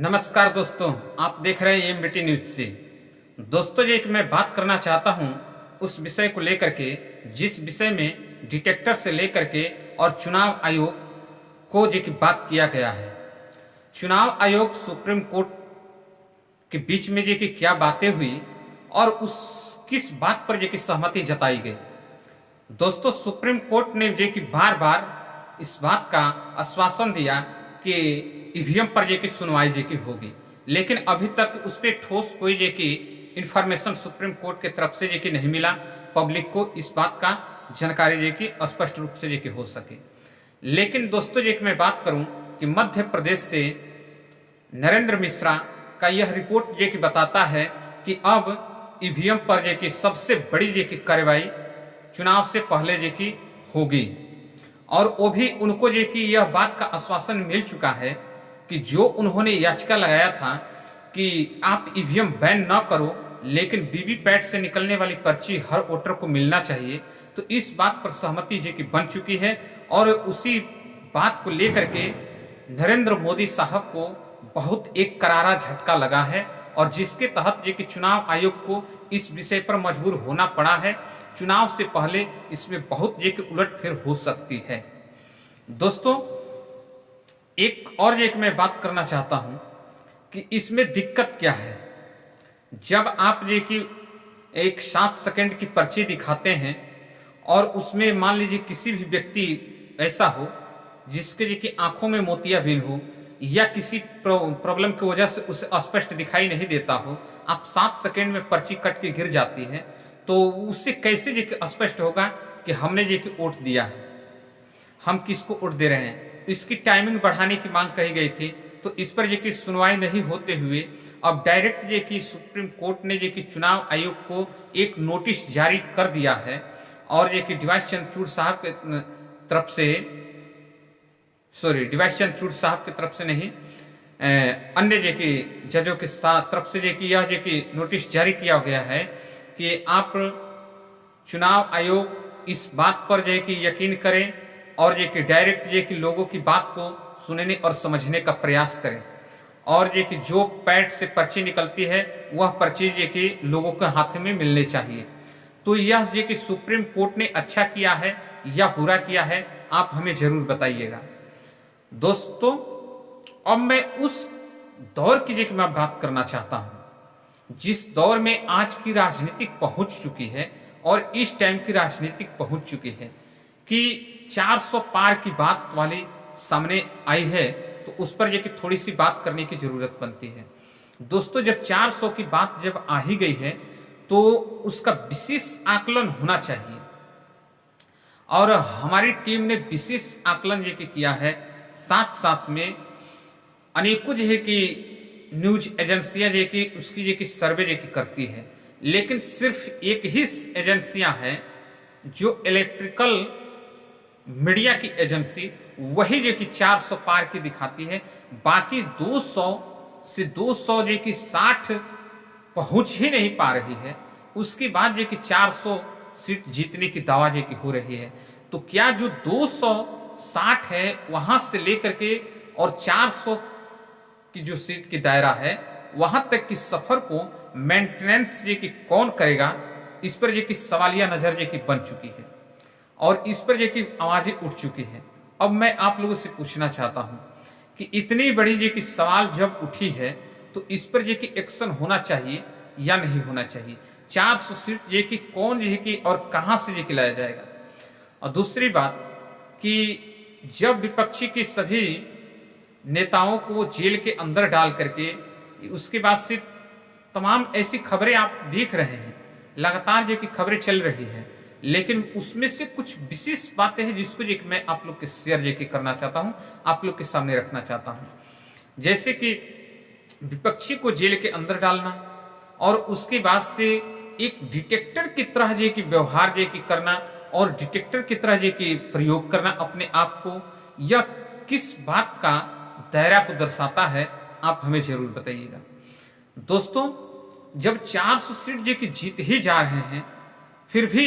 नमस्कार दोस्तों, आप देख रहे हैं एमबीटी न्यूज से। दोस्तों, एक मैं बात करना चाहता हूं उस विषय को लेकर के जिस विषय में डिटेक्टर से लेकर के और चुनाव आयोग को जो की बात किया गया है। चुनाव आयोग सुप्रीम कोर्ट के बीच में जो की क्या बातें हुई और उस किस बात पर जो की सहमति जताई गई। दोस्तों, सुप्रीम कोर्ट ने जो की बार बार इस बात का आश्वासन दिया कि ईवीएम पर जो की सुनवाई जो की होगी, लेकिन अभी तक उस पर ठोस कोई जो की इंफॉर्मेशन सुप्रीम कोर्ट के तरफ से जो की नहीं मिला। पब्लिक को इस बात का जानकारी जो की स्पष्ट रूप से जो की हो सके। लेकिन दोस्तों, एक मैं बात करूं कि मध्य प्रदेश से नरेंद्र मिश्रा का यह रिपोर्ट जो की बताता है कि अब ईवीएम पर जो की सबसे बड़ी जो की कार्रवाई चुनाव से पहले जो की होगी, और वो भी उनको जो कि यह बात का आश्वासन मिल चुका है कि जो उन्होंने याचिका लगाया था कि आप ईवीएम बैन न करो, लेकिन वीवीपैट से निकलने वाली पर्ची हर वोटर को मिलना चाहिए, तो इस बात पर सहमति जो कि बन चुकी है। और उसी बात को लेकर के नरेंद्र मोदी साहब को बहुत एक करारा झटका लगा है, और जिसके तहत जो कि चुनाव आयोग को इस विषय पर मजबूर होना पड़ा है। चुनाव से पहले इसमें बहुत जो कि उलटफेर हो सकती है। दोस्तों, एक और एक मैं बात करना चाहता हूं कि इसमें दिक्कत क्या है। जब आप जो कि एक 7 सेकंड की पर्ची दिखाते हैं और उसमें मान लीजिए किसी भी व्यक्ति ऐसा हो जिसके जो कि आंखों में मोतियाबिंद हो या किसी प्रॉब्लम की वजह से उसे स्पष्ट दिखाई नहीं देता हो, आप 7 सेकंड में पर्ची कट के गिर जाती है, तो उससे कैसे जो कि स्पष्ट होगा कि हमने जो कि वोट दिया है, हम किसको वोट दे रहे हैं। इसकी टाइमिंग बढ़ाने की मांग कही गई थी, तो इस पर जो कि सुनवाई नहीं होते हुए अब डायरेक्ट जो कि सुप्रीम कोर्ट ने जो कि चुनाव आयोग को एक नोटिस जारी कर दिया है, और जो कि डिवाइस चंद्रचूड़ साहब के तरफ से डिवाइस चंद्रचूड़ साहब की तरफ से नहीं, अन्य जो कि जजों के तरफ से जो कि यह जो कि नोटिस जारी किया गया है कि आप चुनाव आयोग इस बात पर जो कि यकीन करें और जो कि डायरेक्ट जो कि लोगों की बात को सुनने और समझने का प्रयास करें, और जो कि जो पैड से पर्ची निकलती है वह पर्ची जो कि लोगों के हाथ में मिलने चाहिए। तो यह जो कि सुप्रीम कोर्ट ने अच्छा किया है या बुरा किया है, आप हमें जरूर बताइएगा। दोस्तों, अब मैं उस दौर की जो कि मैं बात करना चाहता हूं जिस दौर में आज की राजनीतिक पहुंच चुकी है और इस टाइम की राजनीतिक पहुंच चुकी है कि 400 पार की बात वाली सामने आई है, तो उस पर जो कि थोड़ी सी बात करने की जरूरत बनती है। दोस्तों, जब 400 की बात जब आ ही गई है तो उसका विशेष आकलन होना चाहिए, और हमारी टीम ने विशेष आकलन जो कि किया है। साथ साथ में अनेकों जो है कि न्यूज एजेंसियां जो कि उसकी जो कि सर्वे जो कि करती है, लेकिन सिर्फ एक ही एजेंसियां हैं जो इलेक्ट्रिकल मीडिया की एजेंसी, वही जो कि 400 पार की दिखाती है। बाकी 200 से 200 जो कि 60 पहुंच ही नहीं पा रही है। उसके बाद जो कि 400 सीट जीतने की दावा जो कि हो रही है, तो क्या जो 260 है वहां से लेकर के और 400 की जो सीट की दायरा है वहां तक की सफर को मेंटेनेंस जो कि कौन करेगा, इस पर जो कि सवालिया नजर जो कि बन चुकी है, और इस पर जो कि आवाजें उठ चुकी है। अब मैं आप लोगों से पूछना चाहता हूं कि इतनी बड़ी जो कि सवाल जब उठी है, तो इस पर जो कि एक्शन होना चाहिए या नहीं होना चाहिए। 400 सीट जो कि कौन जो कि और कहां से जो कि लाया जाएगा। और दूसरी बात कि जब विपक्षी के सभी नेताओं को जेल के अंदर डाल करके उसके बाद से तमाम ऐसी खबरें आप देख रहे हैं, लगातार जो कि खबरें चल रही है, लेकिन उसमें से कुछ विशेष बातें हैं जिसको जो मैं आप लोग के शेयर जो कि करना चाहता हूं, आप लोग के सामने रखना चाहता हूं। जैसे कि विपक्षी को जेल के अंदर डालना, और उसके बाद से एक डिटेक्टर की तरह जो कि व्यवहार जो कि करना, और डिटेक्टर की तरह जो कि प्रयोग करना अपने आप को, यह किस बात का दायरा को दर्शाता है, आप हमें जरूर बताइएगा। दोस्तों, जब 400 सीट जो कि जीत ही जा रहे हैं, फिर भी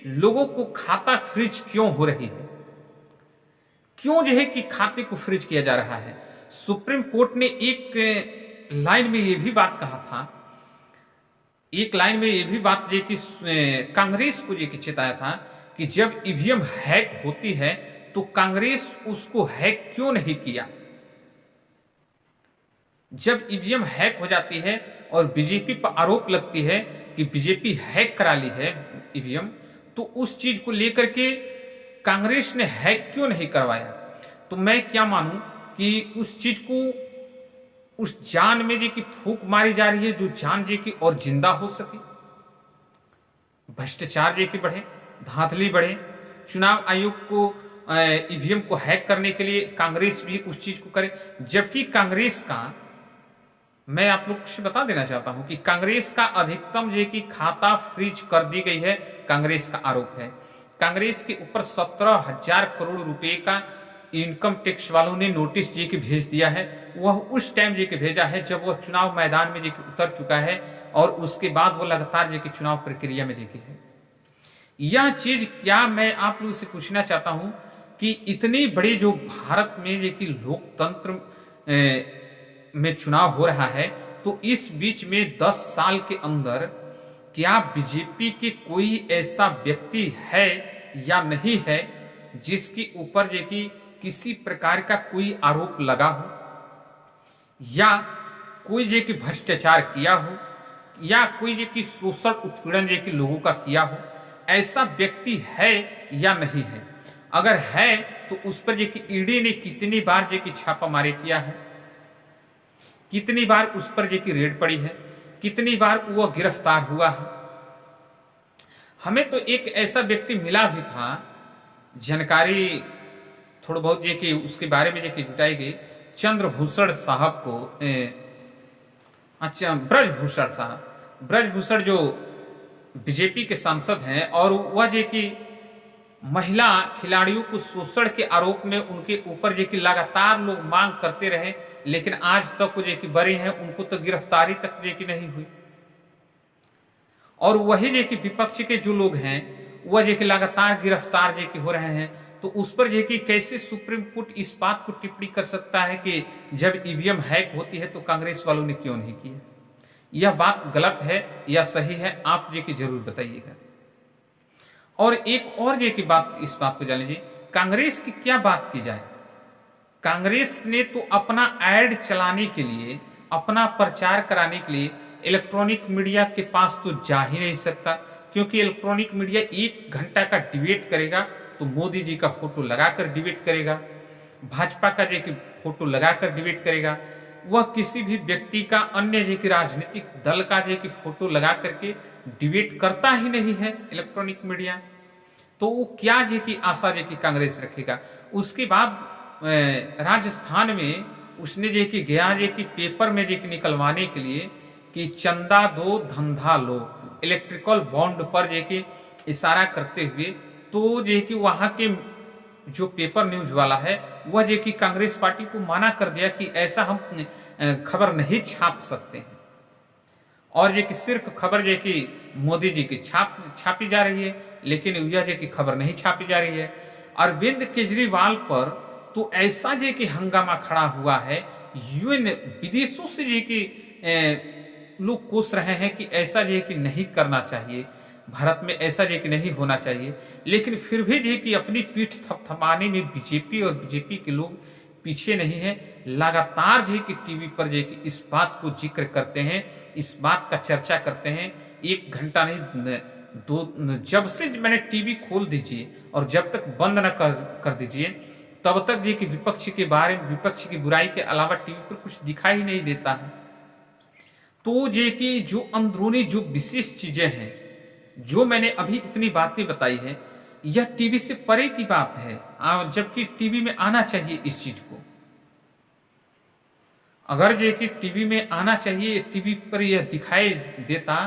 लोगों को खाता फ्रीज क्यों हो रही है? क्यों जो है कि खाते को फ्रीज किया जा रहा है? सुप्रीम कोर्ट ने एक लाइन में ये भी बात कहा था, एक लाइन में ये भी बात जो कि कांग्रेस को जो कि चेताया था कि जब ईवीएम हैक होती है तो कांग्रेस उसको हैक क्यों नहीं किया। जब ईवीएम हैक हो जाती है और बीजेपी पर आरोप लगती है कि बीजेपी हैक करा ली है ईवीएम, तो उस चीज को लेकर के कांग्रेस ने हैक क्यों नहीं करवाया। तो मैं क्या मानूं कि उस चीज को, उस जान में जो कि फूंक मारी जा रही है, जो जान जो कि और जिंदा हो सके, भ्रष्टाचार जो कि बढ़े, धांधली बढ़े, चुनाव आयोग को ईवीएम को हैक करने के लिए कांग्रेस भी उस चीज को करे। जबकि कांग्रेस का, मैं आप लोग से बता देना चाहता हूं कि कांग्रेस का अधिकतम जो कि खाता फ्रीज कर दी गई है, कांग्रेस का आरोप है। कांग्रेस के ऊपर 17,000 करोड़ रुपए का इनकम टैक्स वालों ने नोटिस जी के भेज दिया है। वह उस टाइम जी के भेजा है जब वह चुनाव मैदान में जी के उतर चुका है और उसके बाद वो लगातार जी की चुनाव प्रक्रिया में जी की है। यह चीज क्या, मैं आप लोगों से पूछना चाहता हूं कि इतनी बड़ी जो भारत में जो कि लोकतंत्र में चुनाव हो रहा है, तो इस बीच में 10 साल के अंदर क्या बीजेपी के कोई ऐसा व्यक्ति है या नहीं है जिसके ऊपर जो कि किसी प्रकार का कोई आरोप लगा हो, या कोई जो कि भ्रष्टाचार किया हो, या कोई जो कि शोषण उत्पीड़न जो कि लोगों का किया हो, ऐसा व्यक्ति है या नहीं है। अगर है तो उस पर जो कि ईडी ने कितनी बार जो कि छापामारी किया है, कितनी बार उस पर जो कि रेड पड़ी है, कितनी बार वह गिरफ्तार हुआ है। हमें तो एक ऐसा व्यक्ति मिला भी था, जानकारी थोड़ा बहुत जो कि उसके बारे में जो कि जुटाई गई, चंद्रभूषण साहब को, अच्छा ब्रजभूषण साहब, ब्रजभूषण जो बीजेपी के सांसद हैं, और वह जो कि महिला खिलाड़ियों को शोषण के आरोप में उनके ऊपर जो कि लगातार लोग मांग करते रहे, लेकिन आज तक वो जो कि बरी हैं, उनको तो गिरफ्तारी तक जो कि नहीं हुई। और वही जो कि विपक्ष के जो लोग हैं वह जो कि लगातार गिरफ्तार जो कि हो रहे हैं, तो उस पर जो कि कैसे सुप्रीम कोर्ट इस बात को टिप्पणी कर सकता है कि जब ईवीएम हैक होती है तो कांग्रेस वालों ने क्यों नहीं किया। यह बात गलत है या सही है, आप जो कि जरूर बताइएगा। और एक और जो की बात, इस बात को जान लीजिए, कांग्रेस की क्या बात की जाए। कांग्रेस ने तो अपना एड चलाने के लिए, अपना प्रचार कराने के लिए इलेक्ट्रॉनिक मीडिया के पास तो जा ही नहीं सकता, क्योंकि इलेक्ट्रॉनिक मीडिया 1 घंटा का डिबेट करेगा तो मोदी जी का फोटो लगाकर डिबेट करेगा, भाजपा का जो कि फोटो लगाकर डिबेट करेगा, वह किसी भी व्यक्ति का, अन्य जो कि राजनीतिक दल का जो कि फोटो लगा करके डिबेट करता ही नहीं है इलेक्ट्रॉनिक मीडिया। तो वो क्या जो कि आशा जो कि कांग्रेस रखेगा। उसके बाद राजस्थान में उसने जो कि गया जो कि पेपर में जो कि निकलवाने के लिए कि चंदा दो धंधा लो, इलेक्ट्रिकल बॉन्ड पर जो कि इशारा करते हुए, तो जो कि वहां के जो पेपर न्यूज वाला है वह जो कि कांग्रेस पार्टी को मना कर दिया कि ऐसा हम खबर नहीं छाप सकते हैं, और जो कि सिर्फ खबर जो कि मोदी जी की छापी जा रही है, लेकिन यह जो कि खबर नहीं छापी जा रही है। अरविंद केजरीवाल पर तो ऐसा जो कि हंगामा खड़ा हुआ है, यूएन विदेशों से जो कि लोग कोस रहे हैं कि ऐसा जो कि नहीं करना चाहिए, भारत में ऐसा जो कि नहीं होना चाहिए, लेकिन फिर भी जो कि अपनी पीठ थपथपाने में बीजेपी और बीजेपी के लोग पीछे नहीं है। लगातार जो कि टीवी पर जो कि इस बात को जिक्र करते हैं, इस बात का चर्चा करते हैं। 1 घंटा नहीं, जब से मैंने टीवी खोल दीजिए और जब तक बंद न कर दीजिए, तब तक जो कि विपक्ष के बारे में, विपक्ष की बुराई के अलावा टीवी पर कुछ दिखाई नहीं देता है। तो जो कि जो अंदरूनी जो विशेष चीजें हैं, जो मैंने अभी इतनी बातें बताई है, यह टीवी से परे की बात है, जबकि टीवी में आना चाहिए इस चीज को। अगर जो कि टीवी में आना चाहिए, टीवी पर यह दिखाई देता,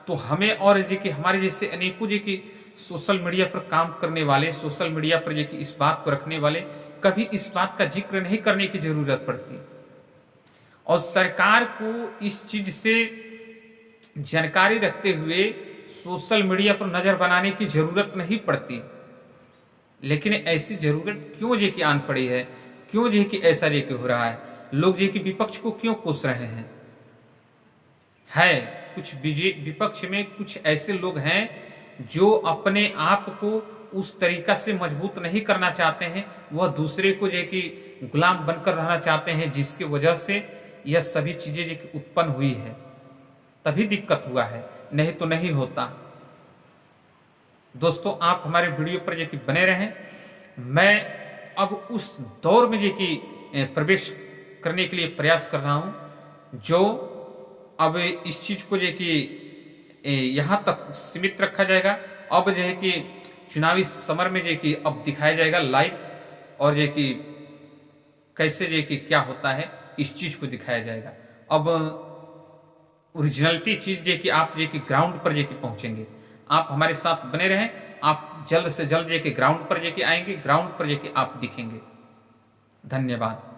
तो हमें और जो कि हमारे जैसे अनेकों जो कि सोशल मीडिया पर काम करने वाले, सोशल मीडिया पर जो कि इस बात को रखने वाले, कभी इस बात का जिक्र नहीं करने की जरूरत पड़ती। और सरकार को इस चीज से जानकारी रखते हुए सोशल मीडिया पर नजर बनाने की जरूरत नहीं पड़ती, लेकिन ऐसी जरूरत क्यों जे कि आन पड़ी है, क्यों जे कि ऐसा जे कि हो रहा है। लोग जो कि विपक्ष को क्यों कोस रहे हैं? है कुछ विपक्ष में कुछ ऐसे लोग हैं जो अपने आप को उस तरीका से मजबूत नहीं करना चाहते हैं, वह दूसरे को जो कि गुलाम बनकर रहना चाहते हैं, जिसकी वजह से यह सभी चीजें जो कि उत्पन्न हुई है, तभी दिक्कत हुआ है, नहीं तो नहीं होता। दोस्तों, आप हमारे वीडियो पर जो कि बने रहें। मैं अब उस दौर में जो कि प्रवेश करने के लिए प्रयास कर रहा हूं, जो अब इस चीज को जो कि यहाँ तक सीमित रखा जाएगा। अब जो है कि चुनावी समर में जो कि अब दिखाया जाएगा लाइव, और जो कि कैसे जो कि क्या होता है इस चीज को दिखाया जाएगा। अब ओरिजिनलिटी चीज जो कि आप जो कि ग्राउंड पर जो कि पहुंचेंगे। आप हमारे साथ बने रहें, आप जल्द से जल्द जो कि ग्राउंड पर जो कि आएंगे, ग्राउंड पर जो कि आप दिखेंगे। धन्यवाद।